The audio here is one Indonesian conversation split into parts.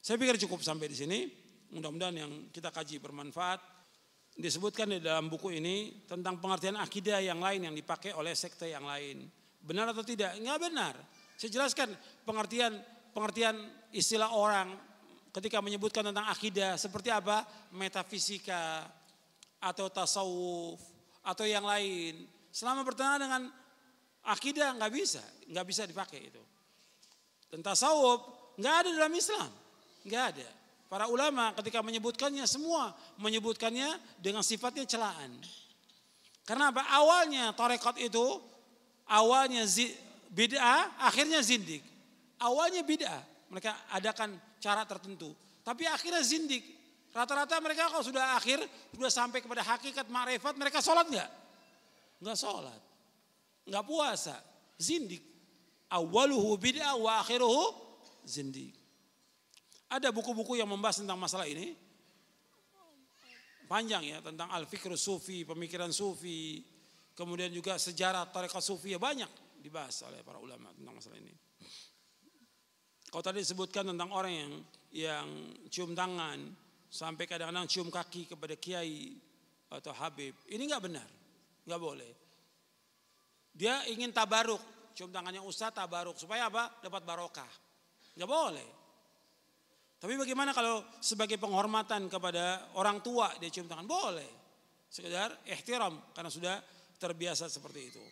Saya pikir cukup sampai di sini. Mudah-mudahan yang kita kaji bermanfaat. Disebutkan di dalam buku ini tentang pengertian akidah yang lain yang dipakai oleh sekte yang lain. Benar atau tidak? Enggak benar. Saya jelaskan pengertian istilah orang ketika menyebutkan tentang akidah seperti apa? Metafisika atau tasawuf atau yang lain. Selama bertentangan dengan akidah nggak bisa dipakai itu. Dan tasawuf nggak ada dalam Islam, nggak ada. Para ulama ketika menyebutkannya semua menyebutkannya dengan sifatnya celaan. Karena apa? Awalnya tarekat itu awalnya bid'ah, akhirnya zindik. Awalnya bid'ah, mereka adakan cara tertentu. Tapi akhirnya zindik. Rata-rata mereka kalau sudah sampai kepada hakikat ma'rifat, mereka sholat nggak? Nggak sholat, nggak puasa, zindik. Awaluhu bid'ah wa akhiruhu zindik. Ada buku-buku yang membahas tentang masalah ini. Panjang ya, tentang al-fikr sufi, pemikiran sufi. Kemudian juga sejarah tarekat sufi, ya banyak dibahas oleh para ulama tentang masalah ini. Kalau tadi disebutkan tentang orang yang cium tangan, sampai kadang-kadang cium kaki kepada kiai atau habib. Ini nggak benar, nggak boleh. Dia ingin tabaruk, cium tangannya ustaz tabaruk. Supaya apa? Dapat barokah. Nggak boleh. Tapi bagaimana kalau sebagai penghormatan kepada orang tua dia cium tangan? Boleh. Sekedar ihtiram karena sudah terbiasa seperti itu.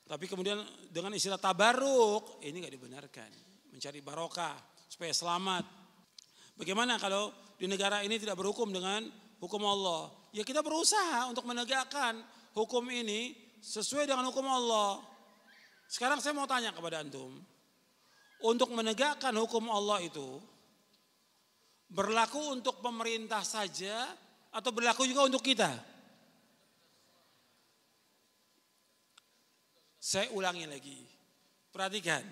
Tapi kemudian dengan istilah tabaruk ini nggak dibenarkan. Mencari barokah supaya selamat. Bagaimana kalau di negara ini tidak berhukum dengan hukum Allah? Ya kita berusaha untuk menegakkan hukum ini sesuai dengan hukum Allah. Sekarang saya mau tanya kepada antum. Untuk menegakkan hukum Allah itu berlaku untuk pemerintah saja atau berlaku juga untuk kita? Saya ulangi lagi. Perhatikan.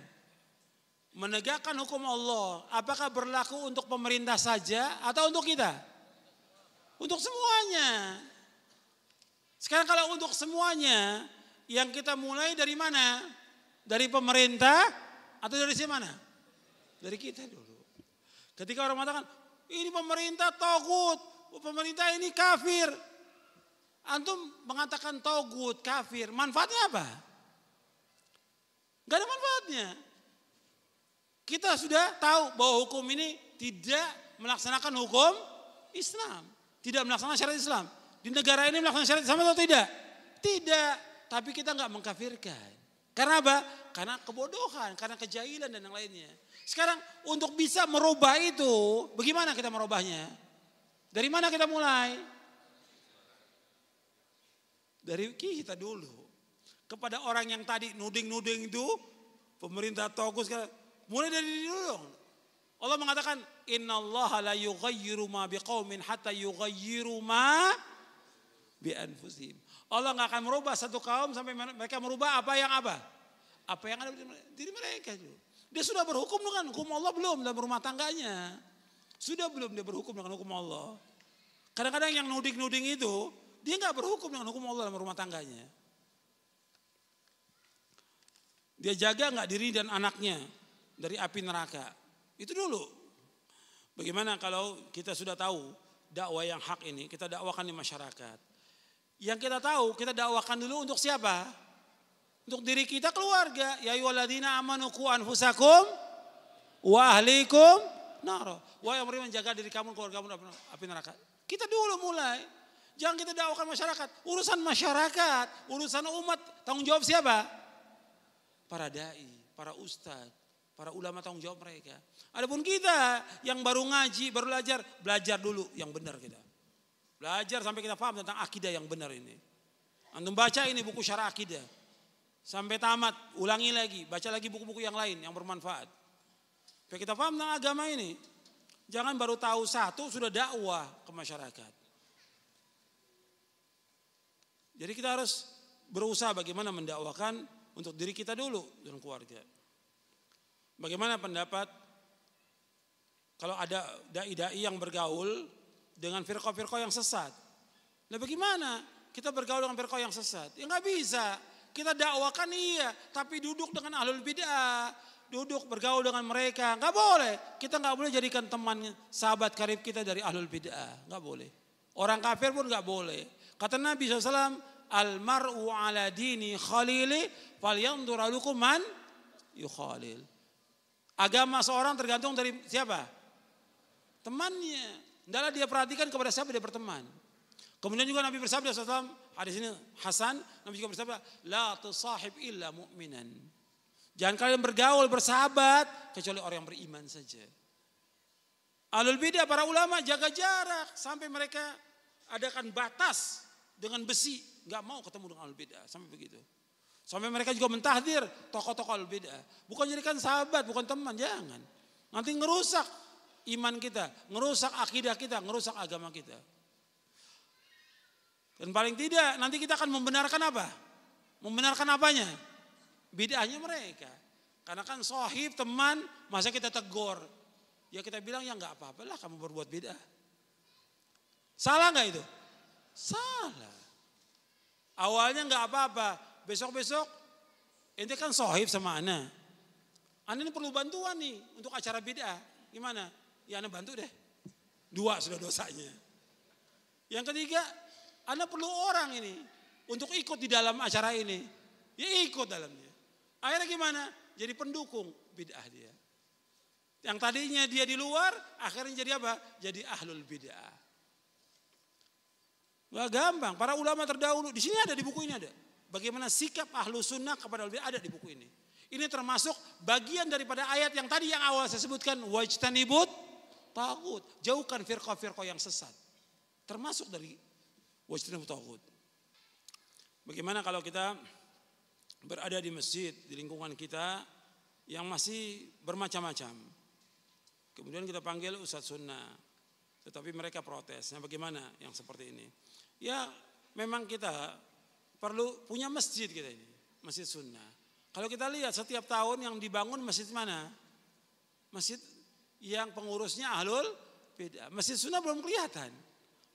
Menegakkan hukum Allah apakah berlaku untuk pemerintah saja atau untuk kita? Untuk semuanya. Sekarang kalau untuk semuanya, yang kita mulai dari mana? Dari pemerintah atau dari mana? Dari kita dulu. Ketika orang mengatakan, ini pemerintah togut, pemerintah ini kafir. Antum mengatakan togut, kafir, manfaatnya apa? Gak ada manfaatnya. Kita sudah tahu bahwa hukum ini tidak melaksanakan hukum Islam. Tidak melaksanakan syariat Islam. Di negara ini melaksanakan syariat Islam atau tidak? Tidak. Tapi kita gak mengkafirkan. Karena apa? Karena kebodohan, karena kejahilan dan yang lainnya. Sekarang untuk bisa merubah itu, bagaimana kita merubahnya? Dari mana kita mulai? Dari kita dulu. Kepada orang yang tadi nuding-nuding itu, pemerintah togus, mulai dari dulu dong. Allah mengatakan, innallaha la yughayyiru ma biqaumin hatta yughayyiru ma bi anfusihim. Allah nggak akan merubah satu kaum sampai mereka merubah apa yang ada di diri mereka. Dia sudah berhukum dengan hukum Allah belum dalam rumah tangganya? Sudah belum dia berhukum dengan hukum Allah? Kadang-kadang yang nuding-nuding itu dia nggak berhukum dengan hukum Allah dalam rumah tangganya. Dia jaga nggak diri dan anaknya dari api neraka? Itu dulu. Bagaimana kalau kita sudah tahu dakwah yang hak ini kita dakwakan di masyarakat? Yang kita tahu kita dakwakan dulu untuk siapa? Untuk diri kita, keluarga. Ya ayyuhalladzina amanu qu anfusakum wa ahlikum nar. Wahai yang beriman, jaga diri kamu, keluarga kamu dari api neraka. Kita dulu mulai. Jangan kita dakwakan masyarakat. Urusan masyarakat, urusan umat, tanggung jawab siapa? Para dai, para ustadz, para ulama, tanggung jawab mereka. Adapun kita yang baru ngaji, baru belajar dulu yang benar kita. Belajar sampai kita paham tentang akidah yang benar ini. Antum baca ini buku syarah akidah. Sampai tamat, ulangi lagi, baca lagi buku-buku yang lain yang bermanfaat. Supaya kita paham tentang agama ini. Jangan baru tahu satu sudah dakwah ke masyarakat. Jadi kita harus berusaha bagaimana mendakwakan untuk diri kita dulu dan keluarga. Bagaimana pendapat kalau ada dai-dai yang bergaul dengan firqah-firqah yang sesat? Nah bagaimana kita bergaul dengan firqah yang sesat? Ya nggak bisa. Kita dakwakan iya, tapi duduk dengan ahlul bid'ah, duduk bergaul dengan mereka. Nggak boleh. Kita nggak boleh jadikan teman sahabat karib kita dari ahlul bid'ah. Nggak boleh. Orang kafir pun nggak boleh. Kata Nabi SAW, almar'u ala dini khalili falyanzur ahadukum man yukhalil. Agama seorang tergantung dari siapa? Temannya. Hendaklah dia perhatikan kepada siapa dia berteman. Kemudian juga Nabi bersabda SAW, hadis ini Hasan, Nabi juga bersabda, la tusahib illa mu'minan. Jangan kalian bergaul, bersahabat, kecuali orang yang beriman saja. Ahlul bidah, para ulama jaga jarak, sampai mereka adakan batas dengan besi. Gak mau ketemu dengan ahlul bidah, sampai begitu. Sampai mereka juga mentahdir tokoh-tokoh ahlul bidah. Bukan jadikan sahabat, bukan teman, jangan. Nanti ngerusak iman kita, ngerusak akidah kita, ngerusak agama kita. Dan paling tidak nanti kita akan membenarkan apa? Membenarkan apanya? Bid'ahnya mereka. Karena kan sohib, teman, masa kita tegur? Ya kita bilang ya nggak apa-apa lah kamu berbuat bid'ah. Salah nggak itu? Salah. Awalnya nggak apa-apa. Besok-besok ente kan sohib sama ana. Ana ini perlu bantuan nih untuk acara bid'ah. Gimana? Ya ana bantu deh. 2 sudah dosanya. Yang ketiga, ana perlu orang ini untuk ikut di dalam acara ini. Ya ikut dalamnya. Akhirnya gimana? Jadi pendukung bid'ah dia. Yang tadinya dia di luar, akhirnya jadi apa? Jadi ahlul bid'ah. Gak gampang. Para ulama terdahulu, di sini ada, di buku ini ada. Bagaimana sikap ahlu sunnah kepada ahlul bid'ah ada di buku ini. Ini termasuk bagian daripada ayat yang tadi yang awal saya sebutkan. Wajtanibut taghut. Jauhkan firqah-firqah yang sesat. Termasuk dari wajtanibut taghut. Bagaimana kalau kita berada di masjid, di lingkungan kita yang masih bermacam-macam. Kemudian kita panggil ustadz sunnah. Tetapi mereka protes. Nah bagaimana yang seperti ini? Ya memang kita perlu punya masjid kita ini. Masjid sunnah. Kalau kita lihat setiap tahun yang dibangun masjid mana? Masjid yang pengurusnya ahlul bid'ah. Masjid sunnah belum kelihatan.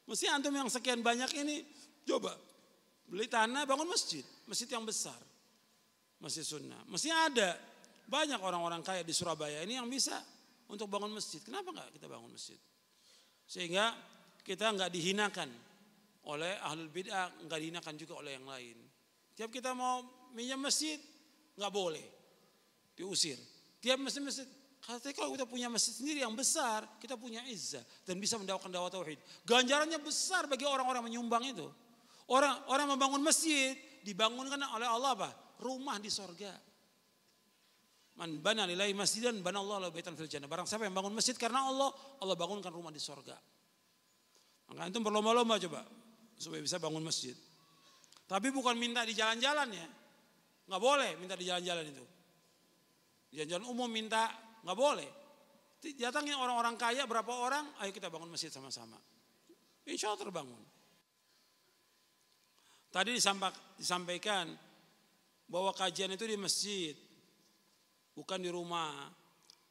Mesti antum yang sekian banyak ini coba beli tanah bangun masjid. Masjid yang besar. Masjid sunnah. Mesti ada banyak orang-orang kaya di Surabaya ini yang bisa untuk bangun masjid. Kenapa enggak kita bangun masjid? Sehingga kita enggak dihinakan oleh ahlul bid'ah, enggak dihinakan juga oleh yang lain. Tiap kita mau minjam masjid, enggak boleh. Diusir. Tiap masjid, katanya kalau kita punya masjid sendiri yang besar, kita punya izzah dan bisa mendakwakan dakwah tauhid. Ganjarannya besar bagi orang-orang menyumbang itu. Orang membangun masjid dibangunkan oleh Allah apa? Rumah di sorga. Man bana lillahi masjidan bana Allah lahu baitan fil jannah. Barang siapa yang bangun masjid karena Allah, Allah bangunkan rumah di sorga. Maka itu berlomba-lomba coba supaya bisa bangun masjid. Tapi bukan minta di jalan-jalan ya. Nggak boleh minta di jalan-jalan itu. Di jalan-jalan umum minta nggak boleh. Datangin orang-orang kaya berapa orang, ayo kita bangun masjid sama-sama. Insya Allah terbangun. Tadi disampaikan bahwa kajian itu di masjid, bukan di rumah.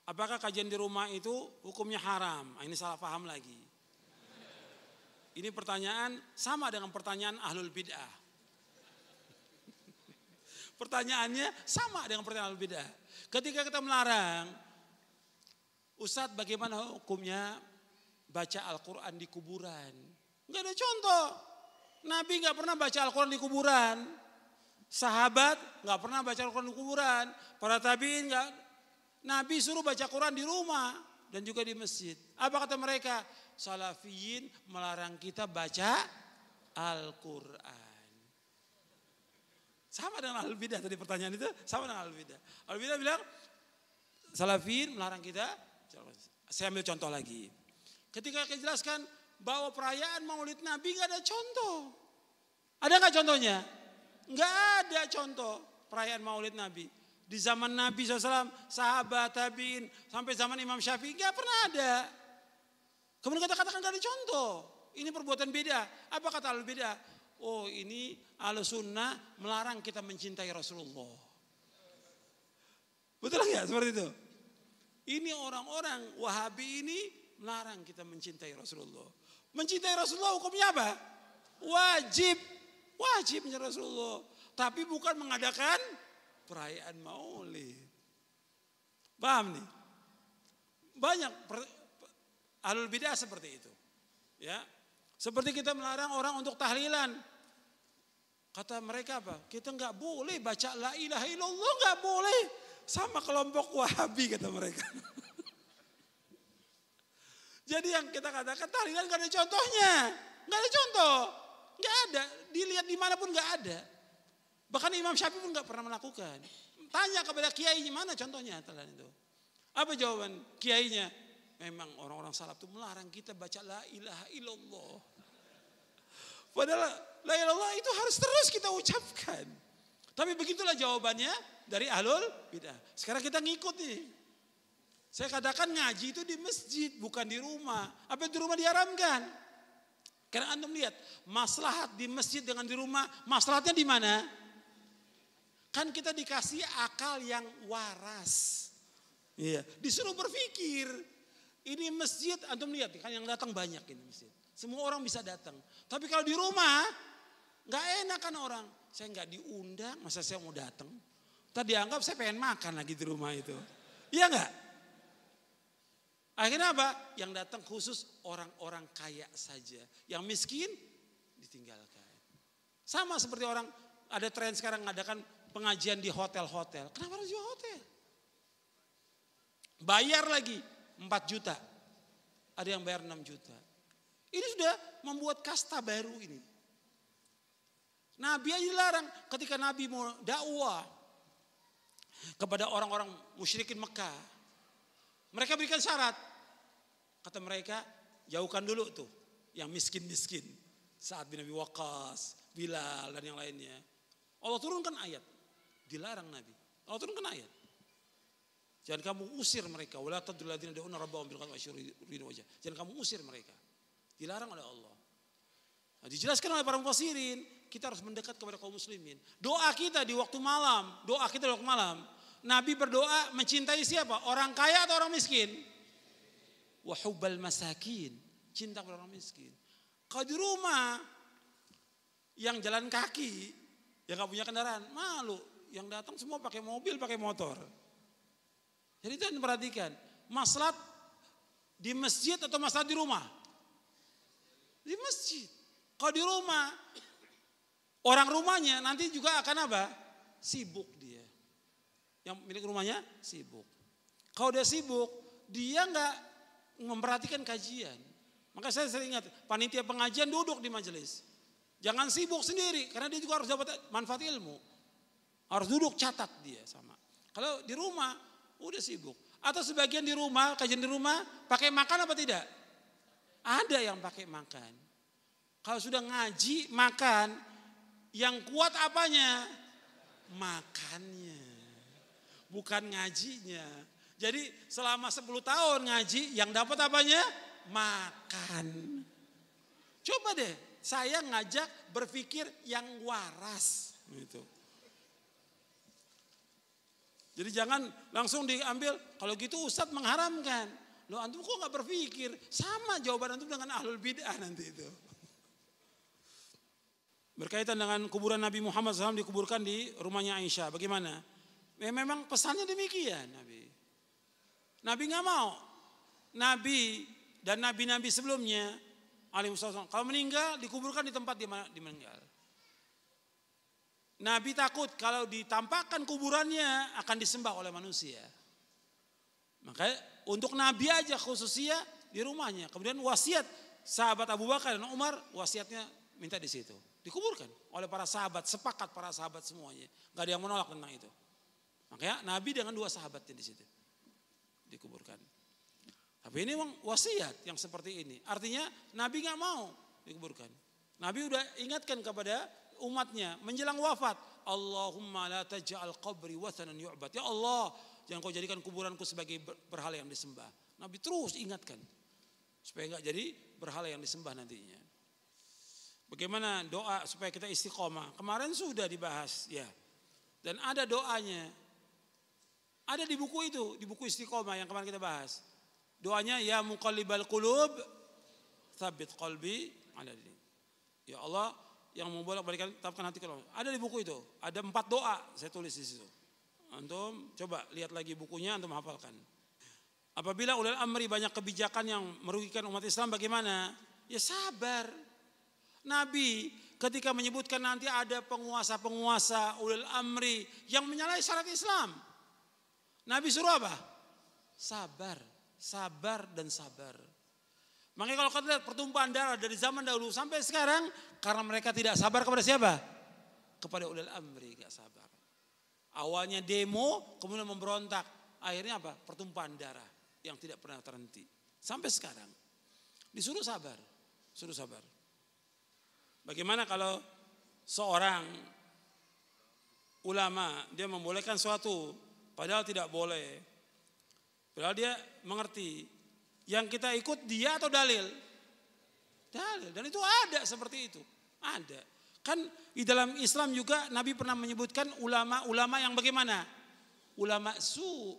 Apakah kajian di rumah itu hukumnya haram? Ini salah paham lagi. Ini pertanyaan sama dengan pertanyaan ahlul bid'ah. Pertanyaannya sama dengan pertanyaan ahlul bid'ah. Ketika kita melarang, Ustadz bagaimana hukumnya baca Al-Quran di kuburan? Enggak ada contoh. Nabi enggak pernah baca Al-Quran di kuburan. Sahabat nggak pernah baca Al-Quran di kuburan. Para tabiin nggak. Nabi suruh baca Quran di rumah dan juga di masjid. Apa kata mereka? Salafiyin melarang kita baca Al-Quran. Sama dengan Ahlul Bidah tadi pertanyaan itu. Sama dengan Ahlul Bidah. Ahlul Bidah bilang Salafiyin melarang kita. Saya ambil contoh lagi. Ketika kita jelaskan bahwa perayaan Maulid Nabi nggak ada contoh. Ada nggak contohnya? Enggak ada contoh perayaan Maulid Nabi. Di zaman Nabi SAW, sahabat, tabiin, sampai zaman Imam Syafi'i enggak pernah ada. Kemudian kita katakan enggak ada contoh. Ini perbuatan beda. Apa kata ahlul beda? Oh ini ahlus sunnah melarang kita mencintai Rasulullah. Betul enggak seperti itu? Ini orang-orang Wahabi ini melarang kita mencintai Rasulullah. Mencintai Rasulullah hukumnya apa? Wajib. Wajib mencintai Rasulullah. Tapi bukan mengadakan perayaan Maulid. Paham nih? Banyak ahlul bidah seperti itu. Ya. Seperti kita melarang orang untuk tahlilan. Kata mereka apa? Kita nggak boleh baca la ilaha illallah, nggak boleh. Sama kelompok Wahabi kata mereka. Jadi yang kita katakan tahlilan nggak ada contohnya. Nggak ada contoh. Nggak ada. Dilihat dimanapun nggak ada. Bahkan Imam Syafi'i pun nggak pernah melakukan. Tanya kepada kiainya, mana contohnya tahlilan itu. Apa jawaban kiainya? Memang orang-orang salaf itu melarang kita baca la ilaha illallah. Padahal la ilaha illallah itu harus terus kita ucapkan. Tapi begitulah jawabannya dari ahlul bidah. Sekarang kita ngikut nih. Saya katakan ngaji itu di masjid, bukan di rumah. Apa di rumah diharamkan? Karena antum lihat, maslahat di masjid dengan di rumah, maslahatnya di mana? Kan kita dikasih akal yang waras. Iya, disuruh berpikir. Ini masjid, antum lihat kan yang datang banyak ini masjid. Semua orang bisa datang. Tapi kalau di rumah, nggak enak kan orang. Saya nggak diundang, masa saya mau datang? Tadi dianggap saya pengen makan lagi di rumah itu. Iya nggak? Akhirnya apa? Yang datang khusus orang-orang kaya saja. Yang miskin ditinggalkan. Sama seperti orang, ada tren sekarang ngadakan pengajian di hotel-hotel. Kenapa harus di hotel? Bayar lagi 4 juta. Ada yang bayar 6 juta. Ini sudah membuat kasta baru ini. Nabi aja dilarang ketika Nabi mau dakwah kepada orang-orang musyrikin Mekah. Mereka berikan syarat. Kata mereka, jauhkan dulu tuh yang miskin-miskin. Sa'ad bin Abi Waqqas, Bilal dan yang lainnya. Allah turunkan ayat. Dilarang Nabi. Allah turunkan ayat. Jangan kamu usir mereka. Wala tadul ladzina da'una rabbahum bil ghadwi wasyurina wajah. Jangan kamu usir mereka. Dilarang oleh Allah. Nah, dijelaskan oleh para mufassirin, kita harus mendekat kepada kaum muslimin. Doa kita di waktu malam, Nabi berdoa mencintai siapa? Orang kaya atau orang miskin? Wa hubbal masakin, cinta kepada orang miskin. Kalau di rumah yang jalan kaki, yang enggak punya kendaraan, malu. Yang datang semua pakai mobil, pakai motor. Jadi itu yang diperhatikan. Maslahat di masjid atau maslahat di rumah? Di masjid. Kalau di rumah, orang rumahnya nanti juga akan apa? Sibuk dia. Yang milik rumahnya sibuk. Kalau dia sibuk, dia enggak memperhatikan kajian. Maka saya sering ingat, panitia pengajian duduk di majelis. Jangan sibuk sendiri, karena dia juga harus dapat manfaat ilmu. Harus duduk catat dia sama. Kalau di rumah, udah sibuk. Atau sebagian di rumah, kajian di rumah, pakai makan apa tidak? Ada yang pakai makan. Kalau sudah ngaji, makan, yang kuat apanya? Makannya. Bukan ngajinya. Jadi selama 10 tahun ngaji, yang dapat apanya? Makan. Coba deh, saya ngajak berpikir yang waras. Gitu. Jadi jangan langsung diambil, kalau gitu Ustadz mengharamkan. Loh antum kok gak berpikir? Sama jawaban antum dengan ahlul bid'ah nanti itu. Berkaitan dengan kuburan Nabi Muhammad SAW dikuburkan di rumahnya Aisyah. Bagaimana? Memang pesannya demikian Nabi. Nabi gak mau. Nabi dan nabi-nabi sebelumnya alaihissalam kalau meninggal dikuburkan di tempat di mana meninggal. Nabi takut kalau ditampakkan kuburannya akan disembah oleh manusia. Maka untuk Nabi aja khususnya di rumahnya. Kemudian wasiat sahabat Abu Bakar dan Umar wasiatnya minta di situ. Dikuburkan oleh para sahabat, sepakat para sahabat semuanya. Gak ada yang menolak tentang itu. Makanya Nabi dengan 2 sahabatnya di situ dikuburkan. Tapi ini memang wasiat yang seperti ini. Artinya Nabi gak mau dikuburkan. Nabi udah ingatkan kepada umatnya menjelang wafat. Allahumma la taj'al qabri wathanan yu'bad. Ya Allah, jangan kau jadikan kuburanku sebagai berhala yang disembah. Nabi terus ingatkan. Supaya gak jadi berhala yang disembah nantinya. Bagaimana doa supaya kita istiqomah? Kemarin sudah dibahas ya. Dan ada doanya. Ada di buku itu, di buku istiqomah yang kemarin kita bahas. Doanya ya muqallibal qulub tsabbit qalbi ala dinik. Ya Allah yang membolak-balikan tetapkan hati kalau. Ada di buku itu. Ada 4 doa saya tulis di situ. Antum coba lihat lagi bukunya, antum hafalkan. Apabila ulil amri banyak kebijakan yang merugikan umat Islam, bagaimana? Ya sabar. Nabi ketika menyebutkan nanti ada penguasa-penguasa ulil amri yang menyalahi syariat Islam, Nabi suruh apa? Sabar, sabar dan sabar. Makanya kalau kita lihat pertumpahan darah dari zaman dahulu sampai sekarang, karena mereka tidak sabar kepada siapa? Kepada ulil amri, gak sabar. Awalnya demo, kemudian memberontak. Akhirnya apa? Pertumpahan darah yang tidak pernah terhenti. Sampai sekarang. Disuruh sabar. Suruh sabar. Bagaimana kalau seorang ulama, dia membolehkan suatu, padahal tidak boleh. Padahal dia mengerti. Yang kita ikut dia atau dalil? Dalil. Dan itu ada seperti itu. Ada. Kan di dalam Islam juga Nabi pernah menyebutkan ulama-ulama yang bagaimana? Ulama su.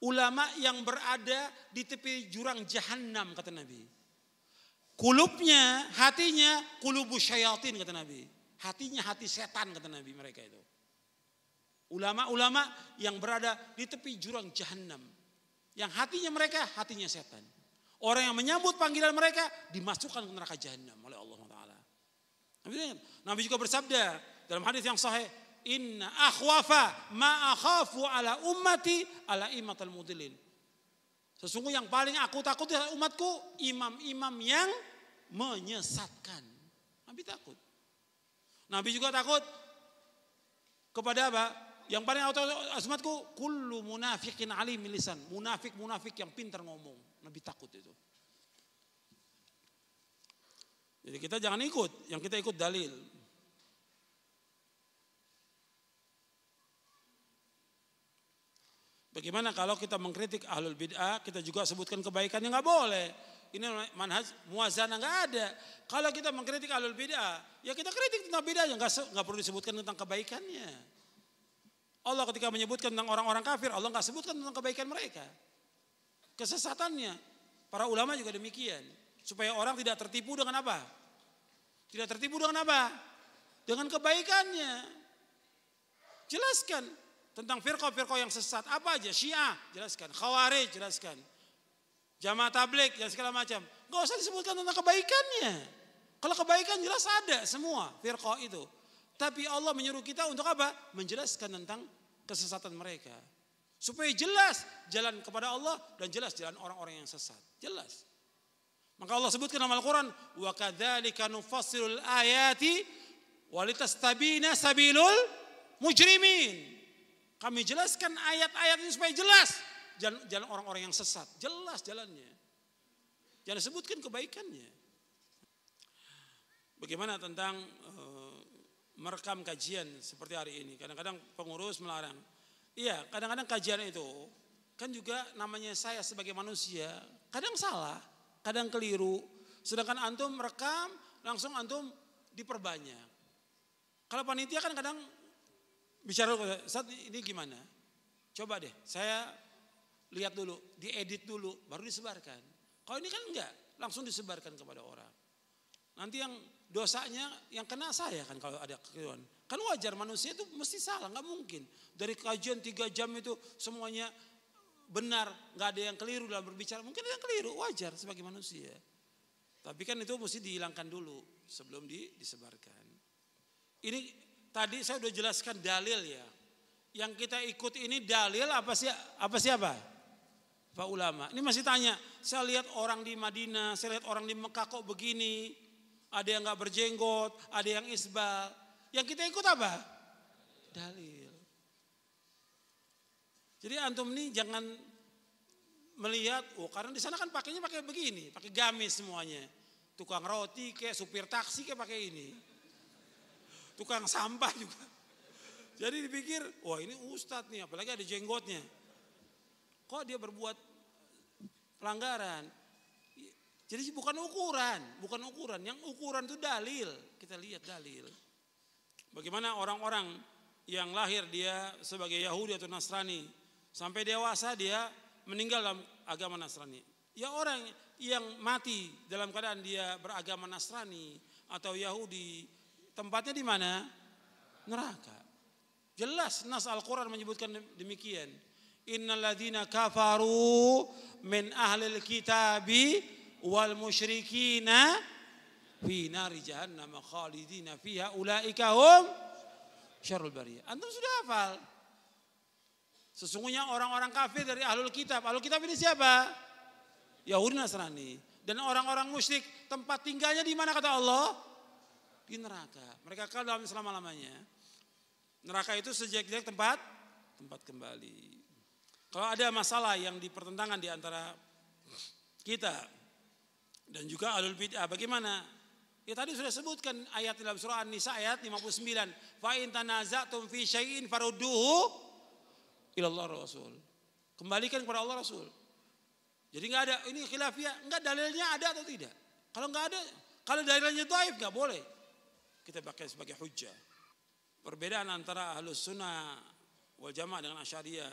Ulama yang berada di tepi jurang jahanam kata Nabi. Kulubnya, hatinya kulubus syayatin kata Nabi. Hatinya hati setan kata Nabi mereka itu. Ulama-ulama yang berada di tepi jurang jahanam. Yang hatinya mereka hatinya setan. Orang yang menyambut panggilan mereka dimasukkan ke neraka jahanam oleh Allah Taala. Nabi juga bersabda dalam hadis yang sahih, inna akhwafa ma akhafu ala ummati ala imatal mudillin. Sesungguhnya yang paling aku takut adalah umatku imam-imam yang menyesatkan. Nabi takut. Nabi juga takut kepada apa? Yang paling aku takut umatku kullu munafiqin alim lisan. Munafik-munafik yang pintar ngomong. Nabi takut itu. Jadi kita jangan ikut, yang kita ikut dalil. Bagaimana kalau kita mengkritik ahlul bid'ah, kita juga sebutkan kebaikannya, nggak boleh. Ini manhaj muwazanah nggak ada. Kalau kita mengkritik ahlul bid'ah, ya kita kritik tentang bid'ah, nggak perlu disebutkan tentang kebaikannya. Allah ketika menyebutkan tentang orang-orang kafir, Allah nggak sebutkan tentang kebaikan mereka, kesesatannya. Para ulama juga demikian. Supaya orang tidak tertipu dengan apa? Tidak tertipu dengan apa? Dengan kebaikannya. Jelaskan tentang firqah-firqah yang sesat. Apa aja? Syiah, jelaskan. Khawarij, jelaskan. Jamaah tabligh, dan segala macam. Gak usah disebutkan tentang kebaikannya. Kalau kebaikan jelas ada semua firqah itu. Tapi Allah menyuruh kita untuk apa? Menjelaskan tentang kesesatan mereka. Supaya jelas jalan kepada Allah dan jelas jalan orang-orang yang sesat. Jelas. Maka Allah sebutkan dalam Al-Quran, wa kadzalika nufassilul ayati walitastabina sabilul mujrimin. Kami jelaskan ayat-ayat ini supaya jelas jalan orang-orang yang sesat, jelas jalannya. Jangan sebutkan kebaikannya. Bagaimana tentang merekam kajian seperti hari ini? Kadang-kadang pengurus melarang. Iya, kadang-kadang kajian itu kan juga namanya saya sebagai manusia, kadang salah. Kadang keliru, sedangkan antum rekam langsung antum diperbanyak. Kalau panitia kan kadang bicara, saat ini gimana? Coba deh, saya lihat dulu, diedit dulu, baru disebarkan. Kalau ini kan enggak, langsung disebarkan kepada orang. Nanti yang dosanya yang kena saya kan kalau ada kekeliruan. Kan wajar, manusia itu mesti salah, nggak mungkin. Dari kajian 3 jam itu semuanya benar, nggak ada yang keliru dalam berbicara. Mungkin ada yang keliru, wajar sebagai manusia. Tapi kan itu mesti dihilangkan dulu sebelum disebarkan. Ini tadi saya sudah jelaskan dalil ya. Yang kita ikut ini dalil apa siapa? Pak ulama. Ini masih tanya, saya lihat orang di Madinah, saya lihat orang di Mekah kok begini. Ada yang nggak berjenggot, ada yang isbal. Yang kita ikut apa? Dalil. Jadi antum ini jangan melihat, karena di sana kan pakainya pakai begini, pakai gamis semuanya. Tukang roti kayak supir taksi kayak pakai ini. Tukang sampah juga. Jadi dipikir, wah ini ustadz nih, apalagi ada jenggotnya. Kok dia berbuat pelanggaran? Jadi bukan ukuran. Yang ukuran itu dalil. Kita lihat dalil. Bagaimana orang-orang yang lahir dia sebagai Yahudi atau Nasrani, sampai dewasa dia meninggal dalam agama Nasrani. Ya orang yang mati dalam keadaan dia beragama Nasrani atau Yahudi, tempatnya di mana? Neraka. Jelas nas Al-Quran menyebutkan demikian. Innal ladzina kafaru min ahlil kitabi wal musyrikina fi nari jahannam khalidina fiha ulaika hum syarrul bariyah. Antum sudah hafal. Sesungguhnya orang-orang kafir dari ahlul kitab. Ahlul kitab ini siapa? Yahudi Nasrani. Dan orang-orang musyrik tempat tinggalnya di mana kata Allah? Di neraka. Mereka kekal dalam selama-lamanya. Neraka itu sejak-sejak tempat kembali. Kalau ada masalah yang dipertentangkan di antara kita dan juga ahlul bid'ah, bagaimana? Ya tadi sudah sebutkan ayat dalam surah An-Nisa ayat 59. Fa in tanaza'tum fi syai'in farudduhu ila Allah Rasul. Kembalikan kepada Allah Rasul. Jadi enggak ada ini khilafiyah, enggak dalilnya ada atau tidak. Kalau enggak ada, kalau dalilnya dhaif enggak boleh kita pakai sebagai hujjah. Perbedaan antara Ahlus Sunnah wal Jamaah dengan Asy'ariyah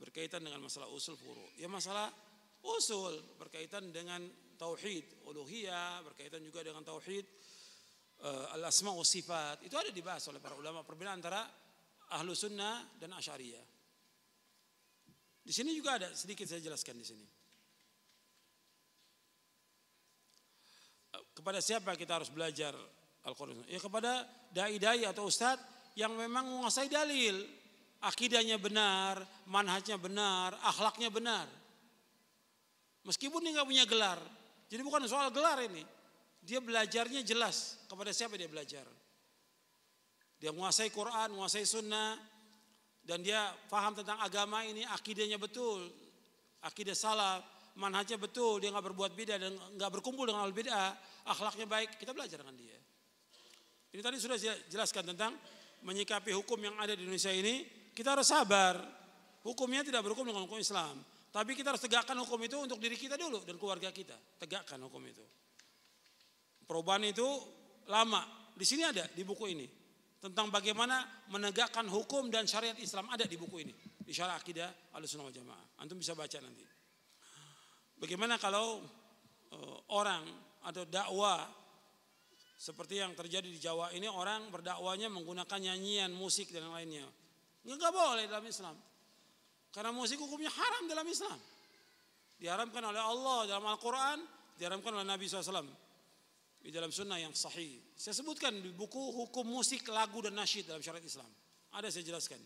berkaitan dengan masalah usul furu. Ya masalah usul berkaitan dengan tauhid uluhiyah, berkaitan juga dengan tauhid al-asma wa sifat. Itu ada dibahas oleh para ulama, perbedaan antara Ahlus Sunnah dan Asy'ariyah. Di sini juga ada sedikit saya jelaskan di sini. Kepada siapa kita harus belajar Al-Quran? Ya kepada dai-dai atau ustadz yang memang menguasai dalil, akidahnya benar, manhajnya benar, akhlaknya benar. Meskipun dia nggak punya gelar, jadi bukan soal gelar ini. Dia belajarnya jelas. Kepada siapa dia belajar? Dia menguasai Quran, menguasai Sunnah, dan dia paham tentang agama ini, akidahnya betul, akidah salaf, manhajnya betul, dia nggak berbuat bid'ah dan nggak berkumpul dengan al bid'ah, akhlaknya baik. Kita belajar dengan dia. Ini tadi sudah saya jelaskan tentang menyikapi hukum yang ada di Indonesia ini. Kita harus sabar. Hukumnya tidak berhukum dengan hukum Islam. Tapi kita harus tegakkan hukum itu untuk diri kita dulu dan keluarga kita. Tegakkan hukum itu. Perubahan itu lama. Di sini ada di buku ini. Tentang bagaimana menegakkan hukum dan syariat Islam ada di buku ini. Di Syarah Aqidah Ahlussunnah wal Jamaah. Antum bisa baca nanti. Bagaimana kalau orang atau dakwah seperti yang terjadi di Jawa ini, orang berdakwanya menggunakan nyanyian, musik dan lainnya. Enggak boleh dalam Islam. Karena musik hukumnya haram dalam Islam. Diharamkan oleh Allah dalam Al-Quran, diharamkan oleh Nabi SAW. Di dalam sunnah yang sahih. Saya sebutkan di buku hukum musik, lagu dan nasyid dalam syariat Islam. Ada saya jelaskan.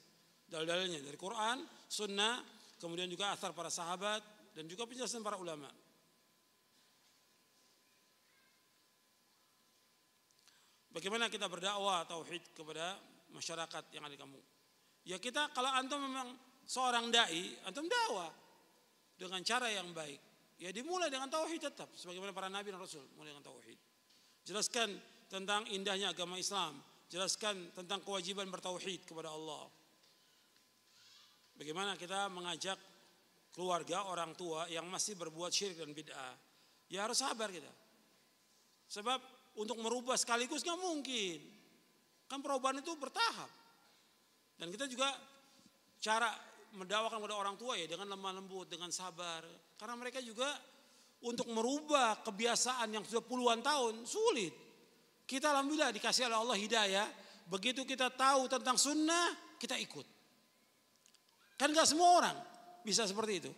Dalil-dalilnya dari Quran, sunnah, kemudian juga athar para sahabat, dan juga penjelasan para ulama. Bagaimana kita berdakwah tauhid kepada masyarakat yang ada di kampung? Ya kita, kalau antum memang seorang dai, antum dakwah dengan cara yang baik. Ya dimulai dengan tauhid tetap, sebagaimana para nabi dan rasul mulai dengan tauhid. Jelaskan tentang indahnya agama Islam, jelaskan tentang kewajiban bertauhid kepada Allah. Bagaimana kita mengajak keluarga, orang tua yang masih berbuat syirik dan bid'ah. Ya harus sabar kita. Sebab untuk merubah sekaligus nggak mungkin. Kan perubahan itu bertahap. Dan kita juga cara mendakwakan kepada orang tua ya dengan lemah lembut, dengan sabar. Karena mereka juga untuk merubah kebiasaan yang sudah puluhan tahun sulit. Kita alhamdulillah dikasih oleh Allah hidayah. Begitu kita tahu tentang sunnah, kita ikut. Kan nggak semua orang bisa seperti itu.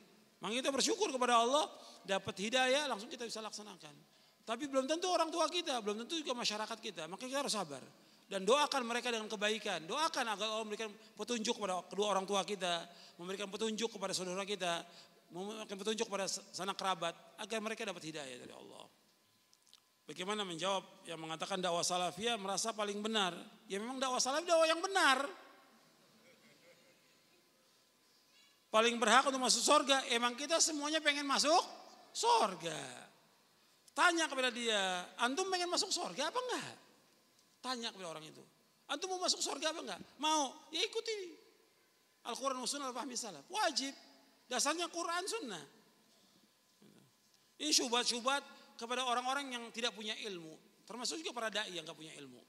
Maka kita bersyukur kepada Allah, dapat hidayah langsung kita bisa laksanakan. Tapi belum tentu orang tua kita, belum tentu juga masyarakat kita. Maka kita harus sabar. Dan doakan mereka dengan kebaikan. Doakan agar Allah memberikan petunjuk kepada kedua orang tua kita. Memberikan petunjuk kepada saudara kita. Memberikan petunjuk kepada sanak kerabat. Agar mereka dapat hidayah dari Allah. Bagaimana menjawab yang mengatakan dakwah salafiyah merasa paling benar. Ya memang dakwah salafiyah dakwah yang benar. Paling berhak untuk masuk surga. Emang kita semuanya pengen masuk surga. Tanya kepada dia, antum pengen masuk surga apa enggak? Tanya kepada orang itu. Antum mau masuk surga apa enggak? Mau, ya ikuti Al-Quran wa sunnah al-fahmi salaf. Wajib. Dasarnya Quran sunnah. Ini syubhat-syubhat kepada orang-orang yang tidak punya ilmu. Termasuk juga para da'i yang enggak punya ilmu.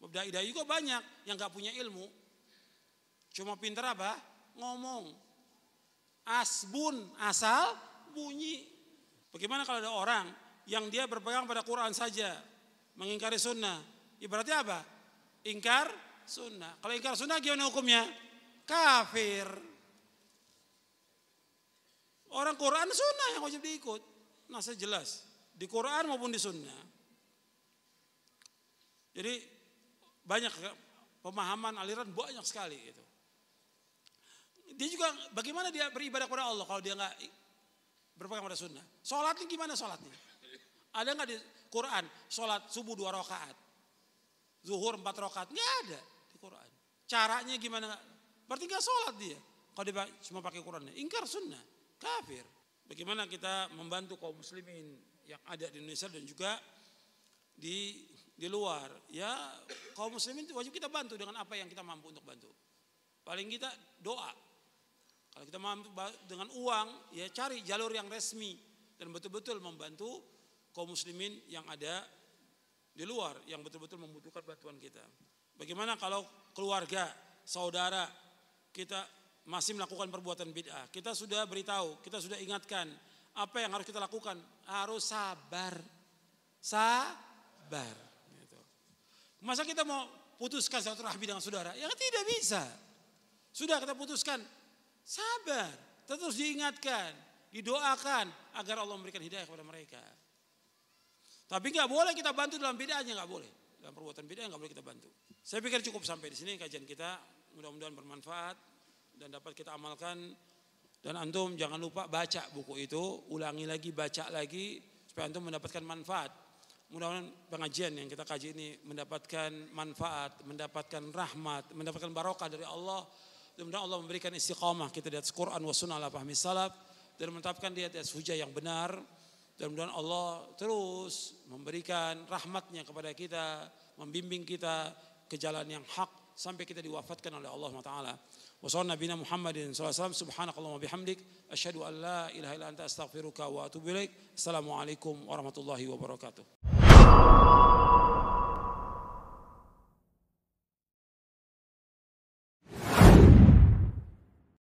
Da'i-da'i juga banyak yang enggak punya ilmu. Cuma pintar apa? Ngomong. Asbun, asal bunyi. Bagaimana kalau ada orang yang dia berpegang pada Quran saja, mengingkari sunnah? Ibaratnya apa? Ingkar sunnah. Kalau ingkar sunnah gimana hukumnya? Kafir. Orang Quran sunnah yang wajib diikut. Nasa jelas. Di Quran maupun di sunnah. Jadi banyak pemahaman aliran banyak sekali itu. Dia juga bagaimana dia beribadah kepada Allah kalau dia nggak berpegang pada sunnah. Sholatnya gimana sholatnya? Ada nggak di Quran sholat subuh 2 rakaat, zuhur 4 rakaat? Nggak ada di Quran. Caranya gimana? Berarti nggak sholat dia. Kalau dia cuma pakai Qurannya, ingkar sunnah, kafir. Bagaimana kita membantu kaum muslimin yang ada di Indonesia dan juga di luar? Ya kaum muslimin wajib kita bantu dengan apa yang kita mampu untuk bantu. Paling kita doa. Kalau kita mampu dengan uang, ya cari jalur yang resmi dan betul-betul membantu kaum muslimin yang ada di luar yang betul-betul membutuhkan bantuan kita. Bagaimana kalau keluarga, saudara kita masih melakukan perbuatan bid'ah? Kita sudah beritahu, kita sudah ingatkan apa yang harus kita lakukan. Harus sabar. Sabar. Gitu. Masa kita mau putuskan silaturahmi dengan saudara? Ya tidak bisa. Sudah kita putuskan. Sabar, terus diingatkan, didoakan agar Allah memberikan hidayah kepada mereka. Tapi nggak boleh kita bantu dalam bid'ahnya, nggak boleh. Dalam perbuatan bid'ah nggak boleh kita bantu. Saya pikir cukup sampai di sini kajian kita. Mudah-mudahan bermanfaat dan dapat kita amalkan. Dan antum jangan lupa baca buku itu, ulangi lagi, baca lagi supaya antum mendapatkan manfaat. Mudah-mudahan pengajian yang kita kaji ini mendapatkan manfaat, mendapatkan rahmat, mendapatkan barokah dari Allah. Mudah-mudahan Allah memberikan istiqamah kita di atas Quran wa sunnah ala fahmi salaf dan menetapkan dia di atas hujah yang benar. Dan mudah-mudahan Allah terus memberikan rahmatnya kepada kita, membimbing kita ke jalan yang hak sampai kita diwafatkan oleh Allah SWT. Wa sallallahu nabiyana Muhammadin sallallahu alaihi wasallam, subhanakallahumma bihamdik, asyhadu an la ilaha illa anta astaghfiruka wa atubu ilaik. Assalamualaikum warahmatullahi wabarakatuh.